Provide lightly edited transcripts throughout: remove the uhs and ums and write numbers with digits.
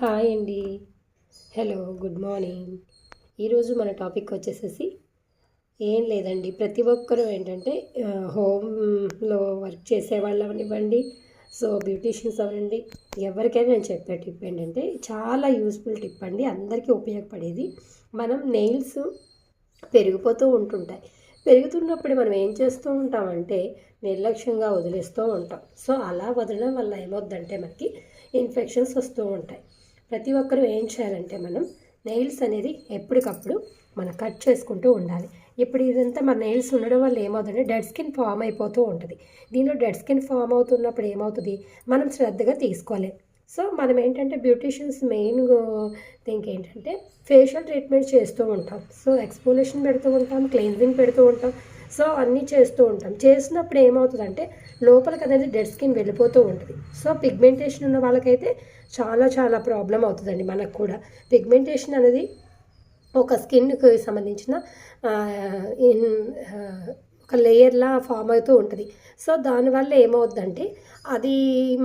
Hi అండి. Hello, good morning. ఈరోజు మన టాపిక్ వచ్చేసేసి ఏం లేదండి. ప్రతి ఒక్కరూ ఏంటంటే హోమ్లో వర్క్ చేసేవాళ్ళు అవనివ్వండి, సో బ్యూటీషియన్స్ అవ్వండి, ఎవరికైనా నేను చెప్పే టిప్ ఏంటంటే చాలా యూస్ఫుల్ టిప్ అండి. అందరికీ ఉపయోగపడేది. మనం నెయిల్స్ పెరిగిపోతూ ఉంటుంటాయి. పెరుగుతున్నప్పుడు మనం ఏం చేస్తూ ఉంటామంటే నిర్లక్ష్యంగా వదిలేస్తూ ఉంటాం. సో అలా వదలడం వల్ల ఏమవుద్దంటే మనకి ఇన్ఫెక్షన్స్ వస్తూ ఉంటాయి. ప్రతి ఒక్కరూ ఏం చేయాలంటే మనం నెయిల్స్ అనేది ఎప్పటికప్పుడు మనం కట్ చేసుకుంటూ ఉండాలి. ఇప్పుడు ఇదంతా మన నెయిల్స్ ఉండడం వల్ల ఏమవుతుందంటే డెడ్ స్కిన్ ఫామ్ అయిపోతూ ఉంటుంది. దీనిలో డెడ్ స్కిన్ ఫామ్ అవుతున్నప్పుడు ఏమవుతుంది, మనం శ్రద్ధగా తీసుకోవాలి. సో మనం ఏంటంటే బ్యూటీషియన్స్ మెయిన్ థింక్ ఏంటంటే ఫేషియల్ ట్రీట్మెంట్ చేస్తూ ఉంటాం. సో ఎక్స్ఫోలియేషన్ పెడుతూ ఉంటాం, క్లెన్జింగ్ పెడుతూ ఉంటాం. సో అన్నీ చేస్తూ ఉంటాం. చేసినప్పుడు ఏమవుతుందంటే లోపలికి అనేది డెడ్ స్కిన్ వెళ్ళిపోతూ ఉంటుంది. సో పిగ్మెంటేషన్ ఉన్న వాళ్ళకైతే చాలా చాలా ప్రాబ్లం అవుతుందండి. మనకు కూడా పిగ్మెంటేషన్ అనేది ఒక స్కిన్కి సంబంధించిన ఇన్ ఒక లేయర్లా ఫామ్ అవుతూ ఉంటుంది. సో దానివల్ల ఏమవుద్దంటే అది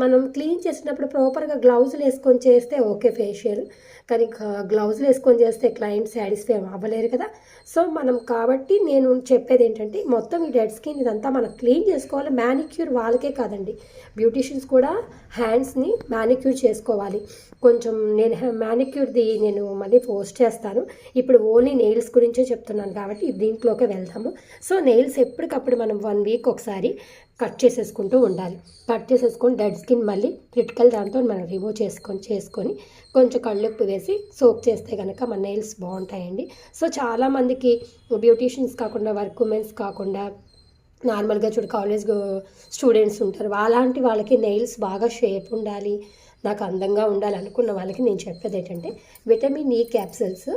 మనం క్లీన్ చేసినప్పుడు ప్రాపర్గా గ్లౌజులు వేసుకొని చేస్తే ఓకే ఫేషియల్, కానీ గ్లౌజులు వేసుకొని చేస్తే క్లయింట్ సాటిస్ఫై అవ్వలేరు కదా. సో మనం కాబట్టి నేను చెప్పేది ఏంటంటే మొత్తం ఈ డెడ్ స్కిన్ ఇదంతా మనం క్లీన్ చేసుకోవాలి. మ్యానిక్యూర్ వాళ్ళకే కాదండి, బ్యూటీషియన్స్ కూడా హ్యాండ్స్ని మ్యానిక్యూర్ చేసుకోవాలి. కొంచెం నేను మ్యానిక్యూర్ది నేను మళ్ళీ పోస్ట్ చేస్తాను. ఇప్పుడు ఓన్లీ నెయిల్స్ గురించే చెప్తున్నాను కాబట్టి దీంట్లోకి వెళ్దాము. సో నెయిల్స్ ఎప్పటికప్పుడు మనం 1 వీక్ ఒకసారి కట్ చేసేసుకుంటూ ఉండాలి. కట్ చేసేసుకొని డెడ్ స్కిన్ మళ్ళీ క్రిటికల్ దాంతో మనం రిమూవ్ చేసుకొని కొంచెం కళ్ళుప్పు వేసి సోప్ చేస్తే కనుక మన నెయిల్స్ బాగుంటాయండి. సో చాలామందికి బ్యూటీషియన్స్ కాకుండా వర్క్ ఉమెన్స్ కాకుండా నార్మల్గా కాలేజ్ స్టూడెంట్స్ ఉంటారు. అలాంటి వాళ్ళకి నెయిల్స్ బాగా షేప్ ఉండాలి, నాకు అందంగా ఉండాలి అనుకున్న వాళ్ళకి నేను చెప్పేది ఏంటంటే విటమిన్ ఈ క్యాప్సిల్స్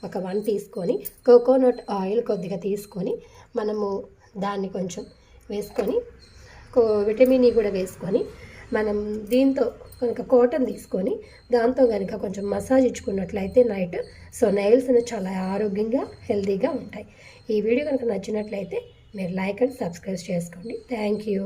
ఒక 1 తీసుకొని కోకోనట్ ఆయిల్ కొద్దిగా తీసుకొని మనము దాన్ని కొంచెం వేసుకొని విటమిన్ ఈ కూడా వేసుకొని మనం దీంతో కనుక కాటన్ తీసుకొని దాంతో కనుక కొంచెం మసాజ్ ఇచ్చుకున్నట్లయితే నైట్, సో నెయిల్స్ అనేది చాలా ఆరోగ్యంగా హెల్తీగా ఉంటాయి. ఈ వీడియో కనుక నచ్చినట్లయితే మీరు లైక్ అండ్ సబ్స్క్రైబ్ చేసుకోండి. Thank you.